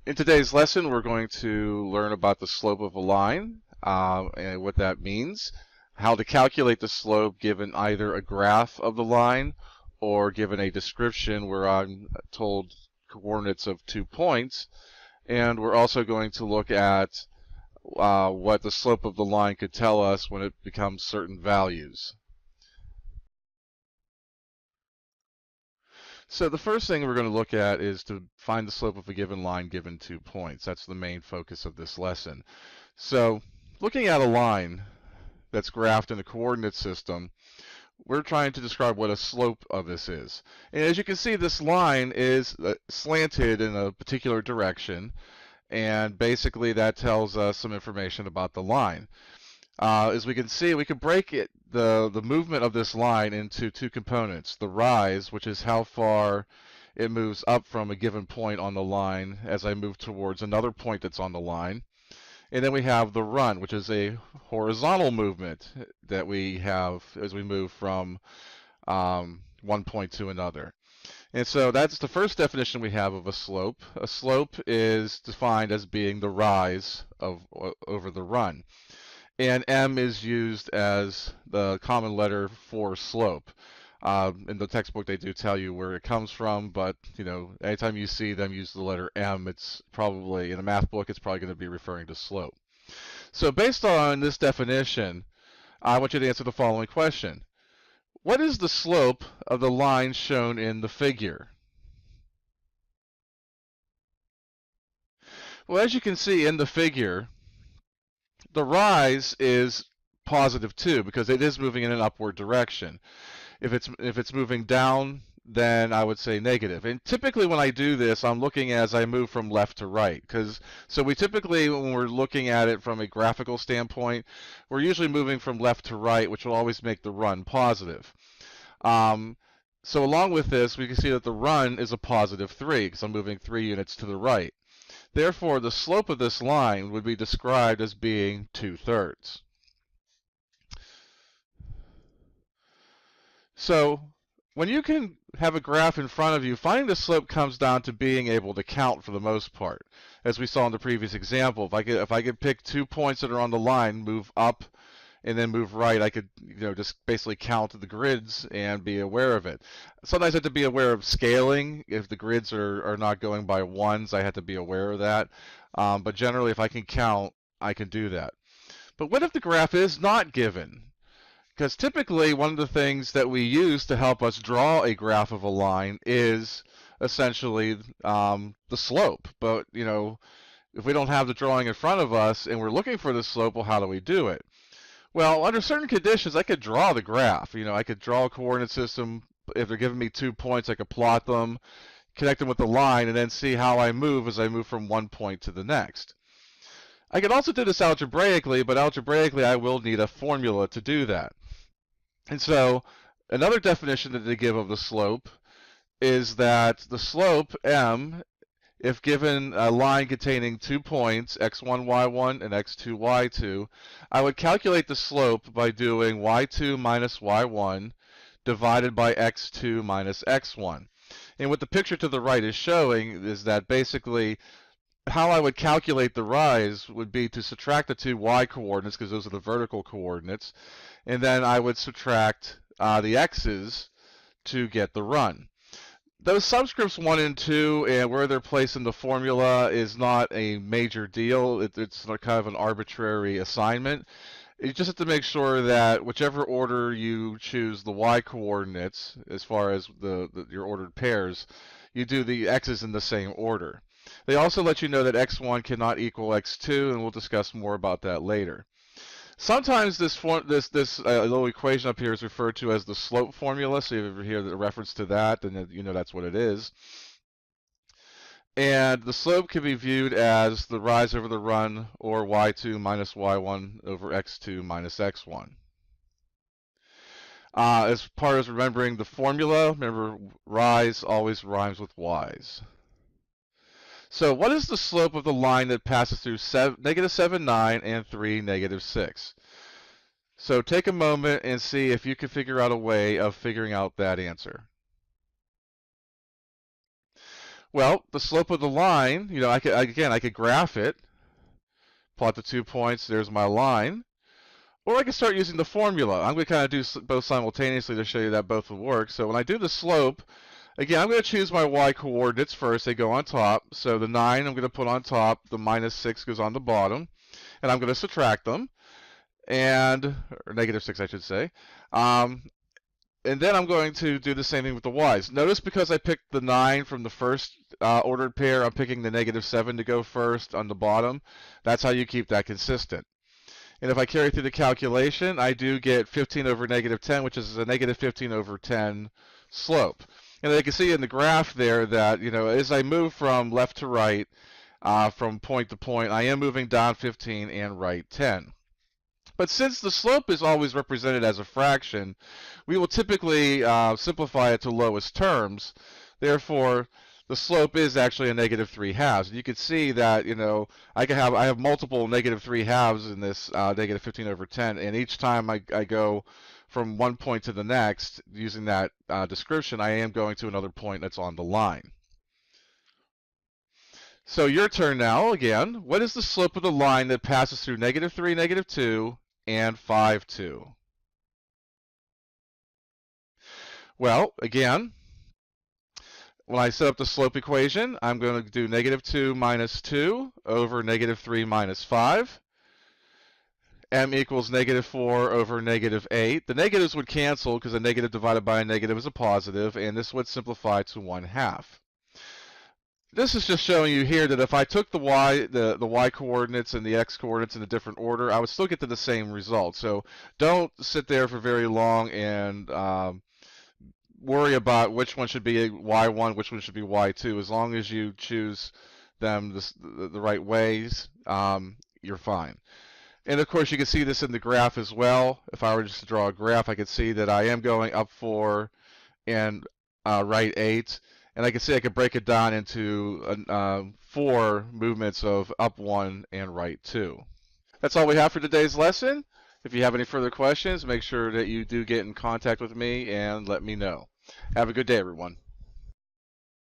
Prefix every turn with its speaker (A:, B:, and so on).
A: In today's lesson, we're going to learn about the slope of a line and what that means, how to calculate the slope given either a graph of the line or given a description where I'm told coordinates of 2 points, and we're also going to look at what the slope of the line could tell us when it becomes certain values. So the first thing we're going to look at is to find the slope of a given line given 2 points. That's the main focus of this lesson. So looking at a line that's graphed in a coordinate system, we're trying to describe what a slope of this is. And as you can see, this line is slanted in a particular direction, and basically that tells us some information about the line. As we can see, we can break the movement of this line into two components. The rise, which is how far it moves up from a given point on the line as I move towards another point that's on the line. And then we have the run, which is a horizontal movement that we have as we move from one point to another. And so that's the first definition we have of a slope. A slope is defined as being the rise over the run. And m is used as the common letter for slope. In the textbook, they do tell you where it comes from, but anytime you see them use the letter m, it's probably in a math book. It's probably going to be referring to slope. So based on this definition, I want you to answer the following question: what is the slope of the line shown in the figure? Well, as you can see in the figure, the rise is positive 2 because it is moving in an upward direction. If it's moving down, then I would say negative. And typically when I do this, I'm looking as I move from left to right. So we typically, when we're looking at it from a graphical standpoint, we're usually moving from left to right, which will always make the run positive. So along with this, we can see that the run is a positive 3 because I'm moving 3 units to the right. Therefore, the slope of this line would be described as being 2/3. So when you can have a graph in front of you, finding the slope comes down to being able to count for the most part. As we saw in the previous example, if I could pick 2 points that are on the line, move up, and then move right, I could just basically count the grids and be aware of it. Sometimes I have to be aware of scaling. If the grids are not going by ones, I have to be aware of that. But generally, if I can count, I can do that. But what if the graph is not given? Because typically one of the things that we use to help us draw a graph of a line is essentially the slope. But if we don't have the drawing in front of us and we're looking for the slope, well, how do we do it? Well, under certain conditions, I could draw the graph. I could draw a coordinate system. If they're giving me 2 points, I could plot them, connect them with the line, and then see how I move as I move from one point to the next. I could also do this algebraically, but algebraically I will need a formula to do that. And so another definition that they give of the slope is that the slope, m, if given a line containing 2 points, x1, y1, and x2, y2, I would calculate the slope by doing y2 minus y1 divided by x2 minus x1. And what the picture to the right is showing is that basically how I would calculate the rise would be to subtract the two y coordinates, because those are the vertical coordinates, and then I would subtract the x's to get the run. Those subscripts 1 and 2 and where they're placed in the formula is not a major deal. It's kind of an arbitrary assignment. You just have to make sure that whichever order you choose the y coordinates, as far as your ordered pairs, you do the x's in the same order. They also let you know that x1 cannot equal x2, and we'll discuss more about that later. Sometimes this little equation up here is referred to as the slope formula. So if you ever hear the reference to that, then you know that's what it is. And the slope can be viewed as the rise over the run, or y2 minus y1 over x2 minus x1. As part of remembering the formula, remember rise always rhymes with y's. So what is the slope of the line that passes through negative 7, 9, and 3, negative 6? So take a moment and see if you can figure out a way of figuring out that answer. Well, the slope of the line, I could graph it, plot the 2 points, there's my line. Or I can start using the formula. I'm going to kind of do both simultaneously to show you that both will work. So when I do the slope, again, I'm going to choose my y coordinates first. They go on top. So the 9 I'm going to put on top. The -6 goes on the bottom. And I'm going to subtract them. Or -6, I should say. And then I'm going to do the same thing with the y's. Notice because I picked the 9 from the first ordered pair, I'm picking the -7 to go first on the bottom. That's how you keep that consistent. And if I carry through the calculation, I do get 15 over -10, which is a -15 over 10 slope. And you can see in the graph there that, as I move from left to right, from point to point, I am moving down 15 and right 10. But since the slope is always represented as a fraction, we will typically simplify it to lowest terms. Therefore, the slope is actually a -3/2. And you can see that, I have multiple -3/2 in this -15 over 10, and each time I go from one point to the next, using that description, I am going to another point that's on the line. So your turn now, again. What is the slope of the line that passes through -3, -2, and 5, 2? Well, again, when I set up the slope equation, I'm going to do -2 minus 2 over -3 minus 5. M equals -4 over -8. The negatives would cancel because a negative divided by a negative is a positive, and this would simplify to 1/2. This is just showing you here that if I took the y coordinates and the x coordinates in a different order, I would still get to the same result. So don't sit there for very long and worry about which one should be y1, which one should be y2. As long as you choose them the right ways, you're fine. And of course, you can see this in the graph as well. If I were just to draw a graph, I could see that I am going up 4 and right 8. And I can see I could break it down into 4 movements of up 1 and right 2. That's all we have for today's lesson. If you have any further questions, make sure that you do get in contact with me and let me know. Have a good day, everyone.